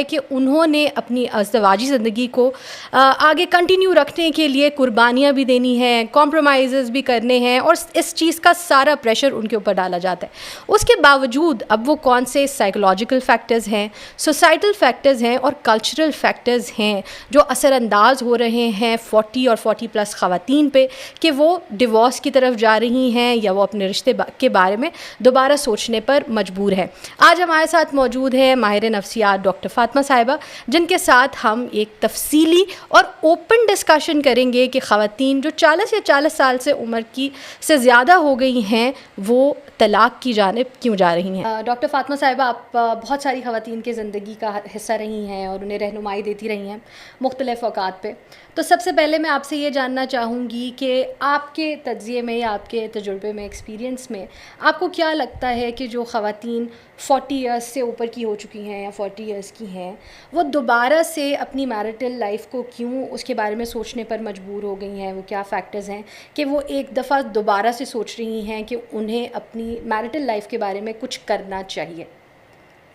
कि उन्होंने अपनी अज़दवाजी ज़िंदगी को आगे कंटिन्यू रखने के लिए कुर्बानियाँ भी देनी हैं, कॉम्प्रोमाइज़ भी करने हैं और इस चीज़ का सारा प्रेशर उनके ऊपर डाला जाता है। उसके बावजूद अब वो कौन से साइकोलॉजिकल फैक्टर्स हैं, सोसाइटल फैक्टर्स हैं और कल्चरल फैक्टर्स हैं जो असरअंदाज हो रहे हैं 40 और 40+ ख़वातीन पे कि वो डिवोर्स की तरफ जा रही हैं या वो अपने रिश्ते के बारे में दोबारा सोचने पर मजबूर हैं। आज हमारे साथ मौजूद है माहिर नफ्सियात डॉक्टर फातिमा साहिबा, जिनके साथ हम एक तफसीली और ओपन डिस्कशन करेंगे कि ख़वातीन जो 40 या 40 साल से उम्र की से ज़्यादा हो गई हैं वो तलाक़ की जानिब क्यों जा रही हैं। डॉक्टर फातिमा साहिबा, आप बहुत सारी ख़वातीन की ज़िंदगी का हिस्सा रही हैं और उन्हें रहनुमाई देती रही हैं मुख्तलिफ़ औक़ात पे। तो सबसे पहले मैं आपसे ये जानना चाहूँगी कि आपके तज्ज़िये में या आपके तजुर्बे में, एक्सपीरियंस में, आपको क्या लगता है कि जो ख़वातीन 40 ईयर्स से ऊपर की हो चुकी हैं या 40 ईयर्स की हैं, वो दोबारा से अपनी मैरिटल लाइफ को क्यों उसके बारे में सोचने पर मजबूर हो गई हैं? वो क्या फ़ैक्टर्स हैं कि वो एक दफ़ा दोबारा से सोच रही हैं कि उन्हें अपनी मैरिटल लाइफ के बारे में कुछ करना चाहिए?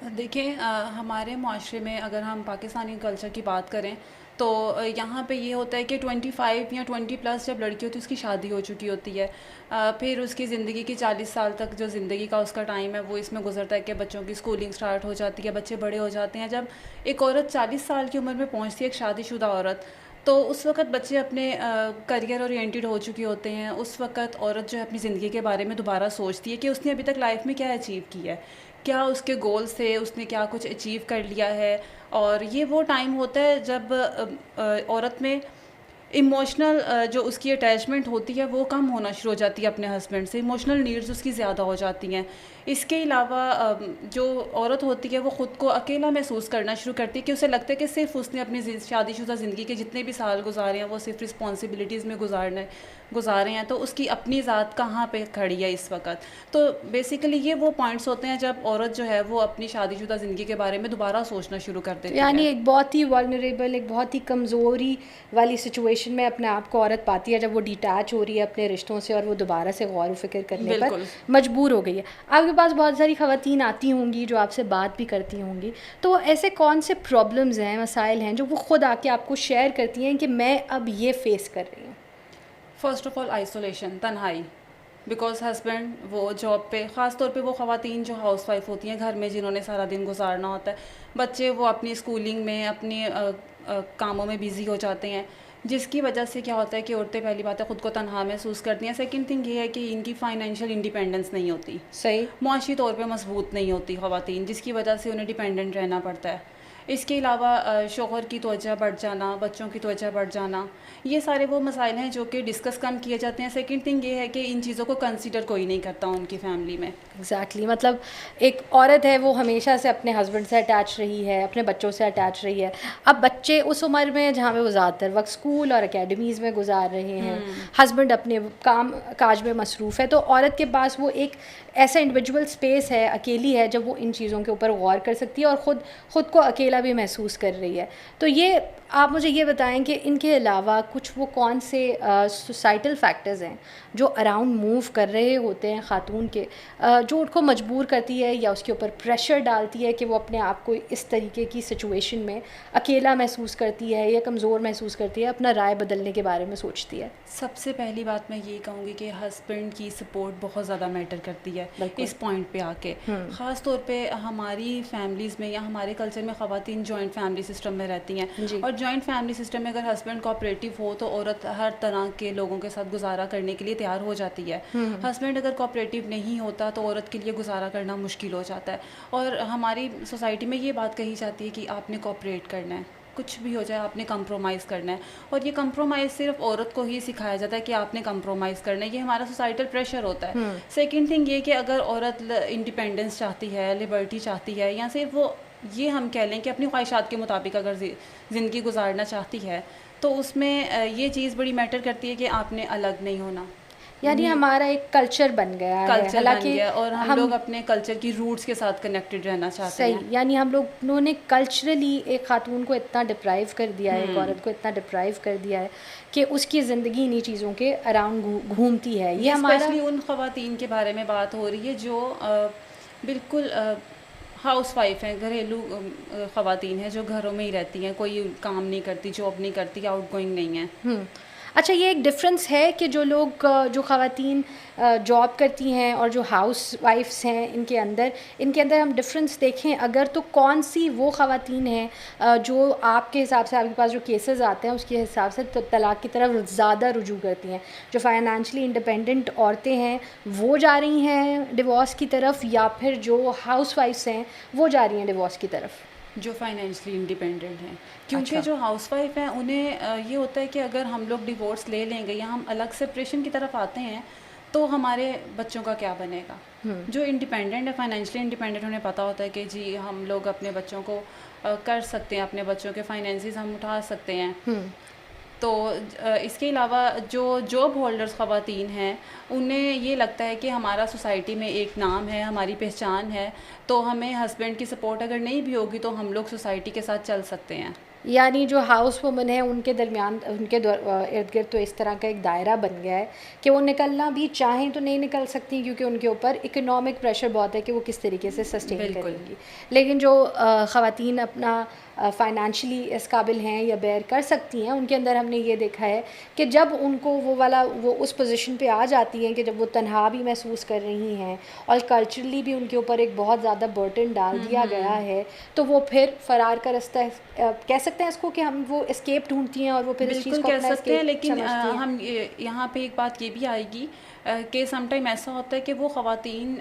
देखिए, हमारे माशरे में अगर हम पाकिस्तानी कल्चर की बात करें तो यहाँ पे ये होता है कि 25 या 20+ जब लड़की होती है उसकी शादी हो चुकी होती है। फिर उसकी ज़िंदगी की 40 साल तक जो ज़िंदगी का उसका टाइम है वो इसमें गुजरता है कि बच्चों की स्कूलिंग स्टार्ट हो जाती है, बच्चे बड़े हो जाते हैं। जब एक औरत 40 साल की उम्र में पहुँचती है, एक शादीशुदा औरत, तो उस वक़्त बच्चे अपने करियर ओरिएंटेड हो चुके होते हैं। उस वक़्त औरत जो है अपनी ज़िंदगी के बारे में दोबारा सोचती है कि उसने अभी तक लाइफ में क्या अचीव किया है, क्या उसके गोल्स थे, उसने क्या कुछ अचीव कर लिया है। और ये वो टाइम होता है जब औरत में इमोशनल जो उसकी अटैचमेंट होती है वो कम होना शुरू हो जाती है अपने हस्बैंड से, इमोशनल नीड्स उसकी ज़्यादा हो जाती हैं। इसके अलावा जो औरत होती है वो ख़ुद को अकेला महसूस करना शुरू करती है कि उसे लगता है कि सिर्फ़ उसने अपनी शादीशुदा ज़िंदगी के जितने भी साल गुजारे हैं वो सिर्फ रिस्पॉन्सिबिलिटीज़ में गुजारे हैं, तो उसकी अपनी ज़ात कहाँ पे खड़ी है इस वक्त। तो बेसिकली ये वो पॉइंट्स होते हैं जब औरत जो है वो अपनी शादीशुदा ज़िंदगी के बारे में दोबारा सोचना शुरू कर देती है। यानी एक बहुत ही वल्नरेबल, एक बहुत ही कमज़ोरी वाली सिचुएशन में अपने आप को औरत पाती है जब वो डिटैच हो रही है अपने रिश्तों से और वो दोबारा से गौर व फिक्र करने पर मजबूर हो गई है। आपके पास बहुत सारी ख़वातीन आती होंगी जो आपसे बात भी करती होंगी, तो ऐसे कौन से प्रॉब्लम्स हैं, मसाइल हैं जो वो ख़ुद आके आपको शेयर करती हैं कि मैं अब ये फ़ेस कर रही हूँ? फ़र्स्ट ऑफ़ ऑल आइसोलेशन, तन्हाई। बिकॉज़ हस्बैंड वो जॉब पे, ख़ास तौर पे वो ख़वातीन जो हाउसवाइफ होती हैं घर में, जिन्होंने सारा दिन गुजारना होता है, बच्चे वो अपनी स्कूलिंग में, अपनी कामों में बिज़ी हो जाते हैं, जिसकी वजह से क्या होता है कि औरतें पहली बात है ख़ुद को तनहा महसूस करती हैं। सेकंड थिंग ये है कि इनकी फ़ाइनेंशियल इंडिपेंडेंस नहीं होती, सही, मुआशी तौर पे मजबूत नहीं होती ख़वातीन, जिसकी वजह से उन्हें डिपेंडेंट रहना पड़ता है। इसके अलावा शौहर की तवज्जो बढ़ जाना, बच्चों की तवज्जो बढ़ जाना, ये सारे वो मसाइल हैं जो कि डिस्कस कम किए जाते हैं। सेकंड थिंग ये है कि इन चीज़ों को कंसीडर कोई नहीं करता उनकी फैमिली में। एग्जैक्टली मतलब एक औरत है वो हमेशा से अपने हस्बैंड से अटैच रही है, अपने बच्चों से अटैच रही है। अब बच्चे उस उम्र में जहाँ पे वो ज़्यादातर वक्त स्कूल और एकेडमीज़ में गुजार रहे हैं, हस्बैंड अपने काम काज में मसरूफ़ है, तो औरत के पास वो एक ऐसा इंडिविजुअल स्पेस है, अकेली है, जब वो इन चीज़ों के ऊपर गौर कर सकती है और ख़ुद को अकेला भी महसूस कर रही है। तो ये आप मुझे ये बताएं कि इनके अलावा कुछ वो कौन से सोसाइटल फैक्टर्स हैं जो अराउंड मूव कर रहे होते हैं ख़ातून के, जो उनको मजबूर करती है या उसके ऊपर प्रेशर डालती है कि वो अपने आप को इस तरीके की सिचुएशन में अकेला महसूस करती है या कमज़ोर महसूस करती है, अपना राय बदलने के बारे में सोचती है? सबसे पहली बात मैं ये कहूँगी कि हस्बैंड की सपोर्ट बहुत ज़्यादा मैटर करती है इस पॉइंट पे आके। ख़ास तौर पे हमारी फैमिलीज़ में या हमारे कल्चर में ख़वातीन जॉइंट फैमिली सिस्टम में रहती हैं, और जॉइंट फैमिली सिस्टम में अगर हस्बैंड कोऑपरेटिव हो तो औरत हर तरह के लोगों के साथ गुजारा करने के लिए तैयार हो जाती है। हस्बैंड अगर कोऑपरेटिव नहीं होता तो औरत के लिए गुजारा करना मुश्किल हो जाता है। और हमारी सोसाइटी में ये बात कही जाती है कि आपने कोऑपरेट करना है, कुछ भी हो जाए आपने कंप्रोमाइज़ करना है, और ये कंप्रोमाइज़ सिर्फ औरत को ही सिखाया जाता है कि आपने कंप्रोमाइज़ करना है, ये हमारा सोसाइटल प्रेशर होता है। सेकंड थिंग ये कि अगर औरत इंडिपेंडेंस चाहती है, लिबर्टी चाहती है, या सिर्फ वो ये हम कह लें कि अपनी ख्वाहिशात के मुताबिक अगर ज़िंदगी गुजारना चाहती है, तो उसमें ये चीज़ बड़ी मैटर करती है कि आपने अलग नहीं होना। यानी हमारा एक कल्चर बन गया है, हालांकि और हम लोग अपने कल्चर की रूट्स के साथ कनेक्टेड रहना चाहते हैं। सही, यानी हम लोगों ने कल्चरली एक खातून को इतना डिप्राइव कर दिया है, एक औरत को इतना डिप्राइव कर दिया है कि उसकी ज़िंदगी इन्हीं चीज़ों के अराउंड घूमती है। ये हमारा उन ख़वातीन के बारे में बात हो रही है जो बिल्कुल हाउस वाइफ हैं, घरेलू ख़वातीन हैं जो घरों में ही रहती हैं, कोई काम नहीं करती, जॉब नहीं करती, आउट गोइंग नहीं है। अच्छा, ये एक डिफरेंस है कि जो लोग जो ख़वातीन जॉब करती हैं और जो हाउस वाइफ्स हैं, इनके अंदर हम डिफरेंस देखें अगर, तो कौन सी वो ख़वातीन हैं जो आपके हिसाब से, आपके पास जो केसेस आते हैं उसके हिसाब से तलाक़ की तरफ ज़्यादा रुजू करती हैं? जो फाइनेंशियली इंडिपेंडेंट औरतें हैं वो जा रही हैं डिवोर्स की तरफ, या फिर जो हाउस वाइफ्स हैं वो जा रही हैं डिवोर्स की तरफ? जो फाइनेंशियली इंडिपेंडेंट हैं, क्योंकि अच्छा। जो हाउसवाइफ हैं उन्हें ये होता है कि अगर हम लोग डिवोर्स ले लेंगे या हम अलग सेपरेशन की तरफ आते हैं तो हमारे बच्चों का क्या बनेगा। जो इंडिपेंडेंट है, फाइनेंशियली इंडिपेंडेंट, उन्हें पता होता है कि जी हम लोग अपने बच्चों को कर सकते हैं, अपने बच्चों के फाइनेंसेस हम उठा सकते हैं। तो इसके अलावा जो जॉब होल्डर्स ख़वातीन हैं उन्हें ये लगता है कि हमारा सोसाइटी में एक नाम है, हमारी पहचान है, तो हमें हस्बैंड की सपोर्ट अगर नहीं भी होगी तो हम लोग सोसाइटी के साथ चल सकते हैं। यानी जो हाउस वुमन है उनके दरमियान, उनके इर्द गिर्द तो इस तरह का एक दायरा बन गया है कि वो निकलना भी चाहें तो नहीं निकल सकती, क्योंकि उनके ऊपर इकोनॉमिक प्रेशर बहुत है कि वो किस तरीके से सस्टेन करेंगी। लेकिन जो ख़वातीन अपना फ़ाइनेंशियली इस काबिल हैं या बेयर कर सकती हैं, उनके अंदर हमने ये देखा है कि जब उनको वो उस पोजीशन पे आ जाती हैं कि जब वो तन्हा भी महसूस कर रही हैं और कल्चरली भी उनके ऊपर एक बहुत ज़्यादा बर्डन डाल दिया गया है, तो वो फिर फ़रार का रास्ता कह सकते हैं इसको कि हम वो एस्केप ढूंढती हैं और वो फिर इस चीज़ को कह अपना सकते हैं। escape लेकिन समझती हैं। हम यहाँ पे एक बात ये भी आएगी कि समटाइम ऐसा होता है कि वो ख़वातीन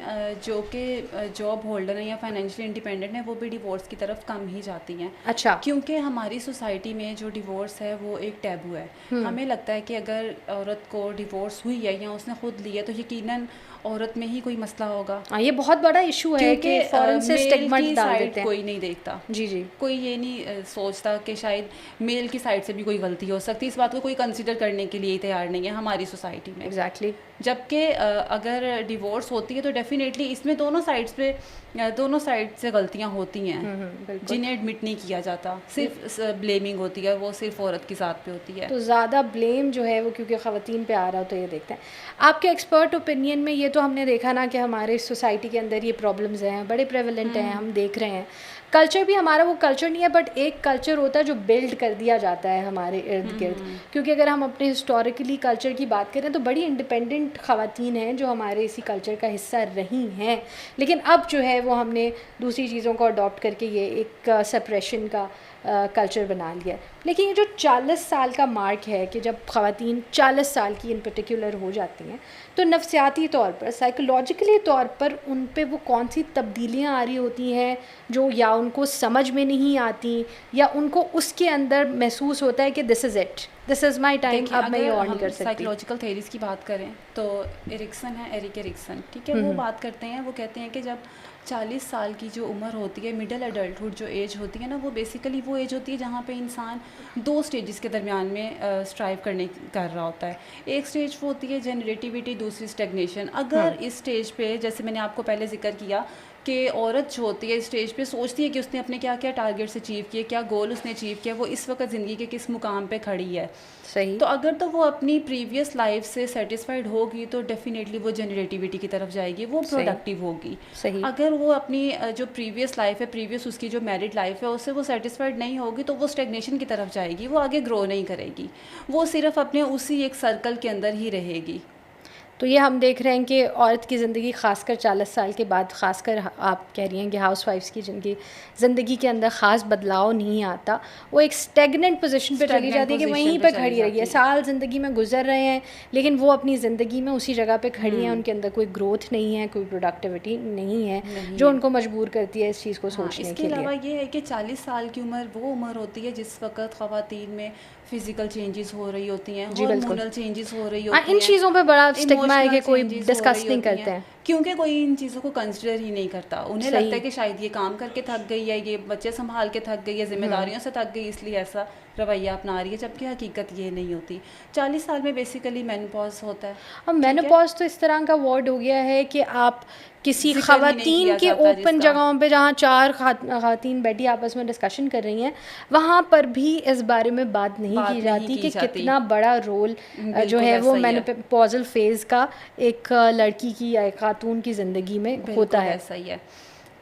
जो कि जॉब होल्डर हैं या फाइनेंशियली इंडिपेंडेंट हैं वो भी डिवोर्स की तरफ कम ही जाती हैं। अच्छा। क्योंकि हमारी सोसाइटी में जो डिवोर्स है वो एक टैबू है। हमें लगता है कि अगर औरत को डिवोर्स हुई है या उसने खुद लिया तो यकीनन औरत में ही कोई मसला होगा। हाँ, ये बहुत बड़ा इशू है कि फ़ौरन से स्टिग्मा डाल देते हैं। कोई नहीं देखता, जी जी, कोई ये नहीं सोचता कि शायद मेल की साइड से भी कोई गलती हो सकती है। इस बात को कोई कंसिडर करने के लिए तैयार नहीं है हमारी सोसाइटी में। एग्जैक्टली। जबकि अगर डिवोर्स होती है तो डेफिनेटली इसमें दोनों साइड से गलतियां होती हैं जिन्हें एडमिट नहीं किया जाता, सिर्फ ब्लेमिंग होती है, वो सिर्फ औरत की ज़ात पे होती है। तो ज़्यादा ब्लेम जो है वो क्योंकि ख़वातीन पे आ रहा हो, तो ये देखते हैं। आपके एक्सपर्ट ओपिनियन में ये तो हमने देखा ना कि हमारे सोसाइटी के अंदर ये प्रॉब्लम्स हैं, बड़े प्रेवलेंट हैं, हम देख रहे हैं। कल्चर भी हमारा वो कल्चर नहीं है, बट एक कल्चर होता है जो बिल्ड कर दिया जाता है हमारे इर्द गिर्द। क्योंकि अगर हम अपने हिस्टोरिकली कल्चर की बात करें तो बड़ी इंडिपेंडेंट ख़वातीन हैं जो हमारे इसी कल्चर का हिस्सा रही हैं, लेकिन अब जो है वो हमने दूसरी चीज़ों को अडॉप्ट करके ये एक सेपरेशन का कल्चर बना लिया है। लेकिन ये जो 40 साल का मार्क है कि जब ख़वातीन 40 साल की इन पर्टिकुलर हो जाती हैं, तो नफ्सियाती तौर पर, साइकोलॉजिकली तौर पर उन पे वो कौन सी तब्दीलियाँ आ रही होती हैं जो या उनको समझ में नहीं आती या उनको उसके अंदर महसूस होता है कि this is it, this is my time, अब मैं ये और नहीं कर सकती। साइकोलॉजिकल थेरीज की बात करें तो एरिक एरिक्सन, ठीक है, वो बात करते हैं, वो कहते हैं कि जब 40 साल की जो उम्र होती है, मिडिल एडल्टहुड जो एज होती है ना, वो बेसिकली वो एज होती है जहाँ पे इंसान 2 स्टेजेस के दरमियान में स्ट्राइव कर रहा होता है। एक स्टेज वो होती है जनरेटिविटी, दूसरी स्टेगनेशन। अगर इस स्टेज पे, जैसे मैंने आपको पहले जिक्र किया कि औरत जो होती है इस स्टेज पे सोचती है कि उसने अपने क्या क्या टारगेट्स अचीव किए, क्या गोल उसने अचीव किया, वो इस वक्त ज़िंदगी के किस मुकाम पे खड़ी है। सही। तो अगर तो वो अपनी प्रीवियस लाइफ से सेटिस्फाइड होगी तो डेफिनेटली वो जनरेटिविटी की तरफ जाएगी, वो प्रोडक्टिव होगी। सही। अगर वो अपनी जो प्रीवियस लाइफ है, प्रीवियस उसकी जो मैरिड लाइफ है, उससे वो सेटिस्फाइड नहीं होगी तो वो स्टेगनेशन की तरफ जाएगी, वो आगे ग्रो नहीं करेगी, वो सिर्फ अपने उसी एक सर्कल के अंदर ही रहेगी। तो ये हम देख रहे हैं कि औरत की ज़िंदगी ख़ासकर 40 साल के बाद, ख़ासकर आप कह रही हैं कि हाउस वाइफ्स की जिनकी ज़िंदगी के अंदर ख़ास बदलाव नहीं आता, वो एक स्टेगनेंट पोजीशन पे चली जाती है कि वहीं पे खड़ी रही है, साल ज़िंदगी में गुजर रहे हैं लेकिन वो अपनी ज़िंदगी में उसी जगह पे खड़ी हैं, उनके अंदर कोई ग्रोथ नहीं है, कोई प्रोडक्टिविटी नहीं है जो उनको मजबूर करती है इस चीज़ को सोचने के लिए। इसके अलावा ये है कि 40 साल की उम्र वो उम्र होती है जिस वक्त ख़वातीन में फिजिकल चेंजेस हो रही होती हैं, हार्मोनल चेंजेस हो रही होती हैं। इन चीज़ों पे बड़ा स्टिग्मा है कि कोई डिस्कस नहीं करते हैं, क्योंकि कोई इन चीज़ों को कंसिडर ही नहीं करता। उन्हें लगता है कि शायद ये काम करके थक गई है, ये बच्चे संभाल के थक गई है, जिम्मेदारियों से थक गई, इसलिए ऐसा रवैया अपना रही है, जबकि हकीकत ये नहीं होती। 40 साल में बेसिकली मेनोपॉज होता है। अब मेनोपॉज तो इस तरह का वर्ड हो गया है कि आप किसी ख़वातीन के ओपन जगहों पे जहाँ 4 ख़वातीन बैठी आपस में डिस्कशन कर रही हैं, वहाँ पर भी इस बारे में बात नहीं की जाती कि कितना बड़ा रोल जो है वो मेनोपॉजल फेज़ का एक लड़की की या एक खातून की ज़िंदगी में होता है। ऐसा ही है।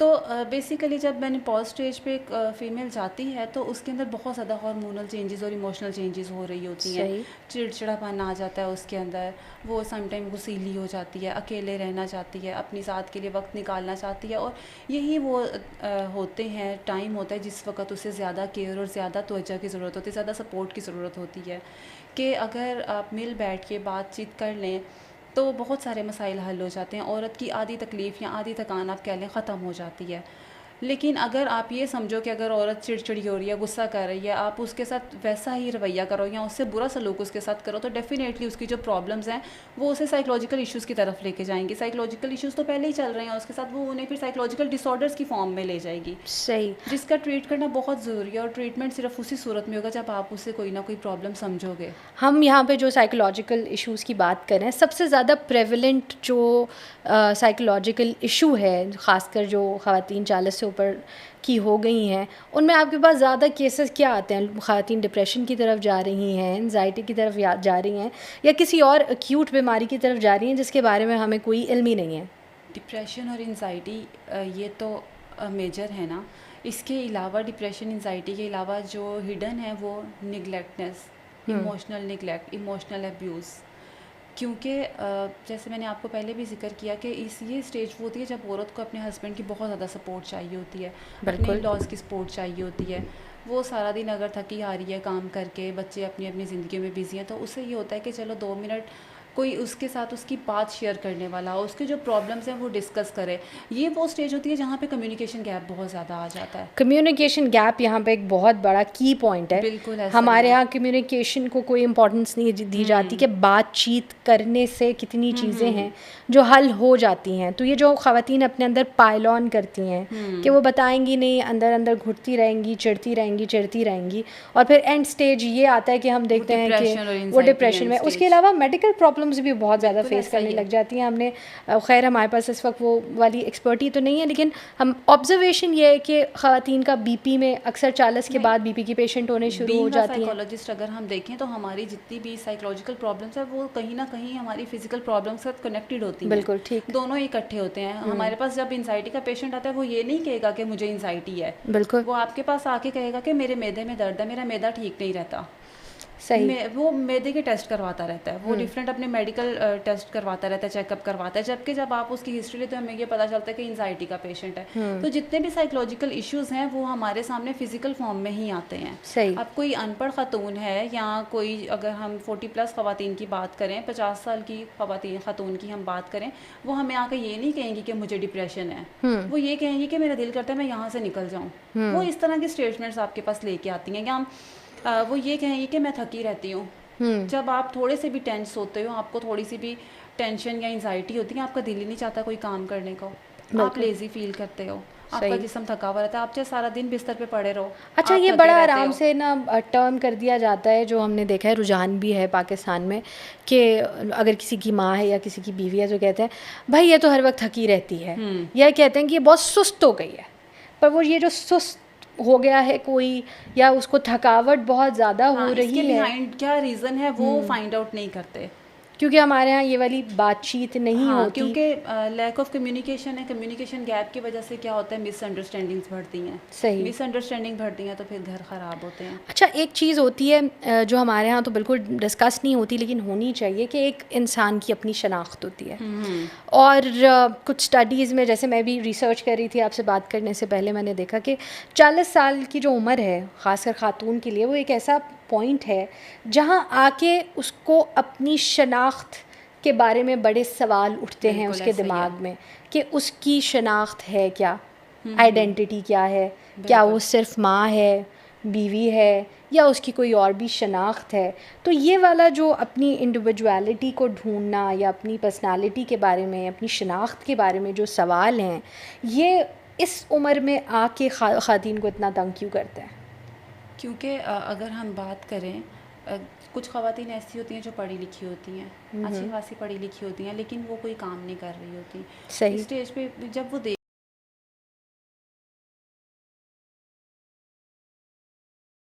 तो बेसिकली जब मेनोपॉज स्टेज पे एक फ़ीमेल जाती है तो उसके अंदर बहुत ज़्यादा हार्मोनल चेंजेस और इमोशनल चेंजेस हो रही होती हैं। सही। चिड़चिड़ापन आ जाता है उसके अंदर, वो समटाइम गुस्सैली हो जाती है, अकेले रहना चाहती है, अपनी ज़ात के लिए वक्त निकालना चाहती है, और यही वो होते हैं टाइम होता है जिस वक्त उसे ज़्यादा केयर और ज़्यादा तवज्जो की ज़रूरत होती है, ज़्यादा सपोर्ट की ज़रूरत होती है। कि अगर आप मिल बैठ के बातचीत कर लें तो बहुत सारे मसाइल हल हो जाते हैं, औरत की आधी तकलीफ़ या आधी थकान आप कह लें ख़त्म हो जाती है। लेकिन अगर आप ये समझो कि अगर औरत चिड़चिड़ी हो रही है, गुस्सा कर रही है, आप उसके साथ वैसा ही रवैया करो या उससे बुरा सलूक उसके साथ करो, तो डेफ़िनेटली उसकी जो प्रॉब्लम्स हैं वो उसे साइकोलॉजिकल इश्यूज़ की तरफ लेके जाएंगी। साइकोलॉजिकल इश्यूज़ तो पहले ही चल रहे हैं, उसके साथ वो उन्हें फिर साइकोलॉजिकल डिसऑर्डर्स की फॉर्म में ले जाएगी, सही। जिसका ट्रीट करना बहुत ज़रूरी है। और ट्रीटमेंट सिर्फ उसी सूरत में होगा जब आप उससे कोई ना कोई प्रॉब्लम समझोगे। हम यहाँ पे जो साइकोलॉजिकल इश्यूज़ की बात करें, सबसे ज़्यादा प्रेवलेंट जो साइकोलॉजिकल इशू है, ख़ासकर जो ख़वातीन 40 से ऊपर की हो गई हैं, उनमें आपके पास ज़्यादा केसेस क्या आते हैं? ख़वातीन डिप्रेशन की तरफ जा रही हैं, एंजाइटी की तरफ जा रही हैं, या किसी और एक्यूट बीमारी की तरफ जा रही हैं जिसके बारे में हमें कोई इल्म ही नहीं है? डिप्रेशन और एंजाइटी ये तो मेजर है ना। इसके अलावा डिप्रेशन एंजाइटी के अलावा जो हिडन है वो निगलेक्टनेस, इमोशनल निगलेक्ट, इमोशनल अब्यूज़। क्योंकि जैसे मैंने आपको पहले भी जिक्र किया कि ये स्टेज वो होती है जब औरत को अपने हस्बैंड की बहुत ज़्यादा सपोर्ट चाहिए होती है, अपने लॉज की सपोर्ट चाहिए होती है। वो सारा दिन अगर थकी हारी है काम करके, बच्चे अपनी अपनी ज़िंदगी में बिज़ी हैं, तो उससे ये होता है कि चलो 2 मिनट कोई उसके साथ उसकी बात शेयर करने वाला हो, उसके जो प्रॉब्लम्स हैं वो डिस्कस करे। ये वो स्टेज होती है जहाँ पे कम्युनिकेशन गैप बहुत ज़्यादा आ जाता है। कम्युनिकेशन गैप यहाँ पे एक बहुत बड़ा की पॉइंट है। बिल्कुल ऐसा हमारे ही है। यहाँ कम्युनिकेशन को कोई इम्पोर्टेंस नहीं दी जाती कि बातचीत करने से कितनी चीज़ें हैं जो हल हो जाती हैं। तो ये जो ख़वातीन अपने अंदर पाइल ऑन करती हैं कि वो बताएंगी नहीं, अंदर अंदर घुटती रहेंगी, चिढ़ती रहेंगी, और फिर एंड स्टेज ये आता है कि हम देखते हैं कि वो डिप्रेशन में। उसके अलावा मेडिकल प्रॉब्लम्स भी बहुत ज़्यादा फेस करने लग जाती हैं। हमने खैर हमारे पास इस वक्त वो वाली एक्सपर्टी तो नहीं है, लेकिन हम ऑब्जर्वेशन ये है कि ख़वातीन का बीपी में अक्सर 40 के बाद बीपी की पेशेंट होने शुरू हो जाती हैं। साइकोलॉजिस्ट अगर हम देखें तो हमारी जितनी भी साइकोलॉजिकल प्रॉब्लम्स है वो कहीं ना कहीं हमारी फिजिकल प्रॉब्लम्स के साथ कनेक्टेड होती हैं। बिल्कुल ठीक। दोनों इकट्ठे होते हैं। हमारे पास जब एंजाइटी का पेशेंट आता है वो ये नहीं कहेगा कि मुझे एंजाइटी है, बिल्कुल वो आपके पास आके कहेगा कि मेरे मैदे में दर्द है, मेरा मैदा ठीक नहीं रहता। सही। वो मैदे के टेस्ट करवाता रहता है, वो डिफरेंट अपने मेडिकल टेस्ट करवाता रहता है, चेकअप करवाता है। जबकि जब आप उसकी हिस्ट्री लेते हैं हमें ये पता चलता है कि एंजाइटी का पेशेंट है। तो जितने भी साइकोलॉजिकल इश्यूज हैं वो हमारे सामने फिजिकल फॉर्म में ही आते हैं। सही। अब कोई अनपढ़ खातून है या कोई, अगर हम 40+ ख़वातीन की बात करें, 50 साल की खातून की हम बात करें, वो हमें आकर ये नहीं कहेंगी कि मुझे डिप्रेशन है, वो ये कहेंगी कि मेरा दिल करता है मैं यहाँ से निकल जाऊँ। वो इस तरह के स्टेटमेंट्स आपके पास लेके आती हैं। या वो ये कहेंगे कि मैं थकी रहती हूँ। जब आप थोड़े से भी टेंस होते हो, आपको थोड़ी सी भी टेंशन या एंजाइटी होती है, आपका दिल ही नहीं चाहता कोई काम करने को, आप लेजी फील करते हो, आपका जिस्म थका हुआ रहता है, आप चाहे सारा दिन बिस्तर पे पड़े रहो। अच्छा, ये बड़ा आराम से ना टर्म कर दिया जाता है, जो हमने देखा है, रुझान भी है पाकिस्तान में, कि अगर किसी की माँ है या किसी की बीवी है तो कहते हैं भाई ये तो हर वक्त थकी रहती है, या कहते हैं कि ये बहुत सुस्त हो गई है। पर वो ये जो सुस्त हो गया है कोई, या उसको थकावट बहुत ज़्यादा हो रही है, क्या रीज़न है वो फाइंड आउट नहीं करते, क्योंकि हमारे यहाँ ये वाली बातचीत नहीं होती। क्योंकि लैक ऑफ कम्युनिकेशन है। कम्युनिकेशन गैप की वजह से क्या होता है, मिसअंडरस्टैंडिंग्स बढ़ती हैं। सही। मिसअंडरस्टैंडिंग बढ़ती हैं तो फिर घर ख़राब होते हैं। अच्छा, एक चीज़ होती है जो हमारे यहाँ तो बिल्कुल डिस्कस नहीं होती लेकिन होनी चाहिए, कि एक इंसान की अपनी शनाख्त होती है। और कुछ स्टडीज़ में, जैसे मैं भी रिसर्च कर रही थी आपसे बात करने से पहले, मैंने देखा कि 40 साल की जो उम्र है ख़ासकर ख़ातून के लिए, वो एक ऐसा पॉइंट है जहाँ आके उसको अपनी शनाख्त के बारे में बड़े सवाल उठते हैं उसके दिमाग में, कि उसकी शनाख्त है क्या, आइडेंटिटी क्या है, क्या वो सिर्फ माँ है, बीवी है, या उसकी कोई और भी शनाख्त है। तो ये वाला जो अपनी इंडिविजुअलिटी को ढूंढना या अपनी पर्सनालिटी के बारे में, अपनी शनाख्त के बारे में जो सवाल हैं, ये इस उम्र में आके ख़ातीन को इतना तंग क्यों करता है? क्योंकि अगर हम बात करें, कुछ ख़वातीन ऐसी होती हैं जो पढ़ी लिखी होती हैं, अच्छी खासी पढ़ी लिखी होती हैं, लेकिन वो कोई काम नहीं कर रही होती। सही। स्टेज पे जब वो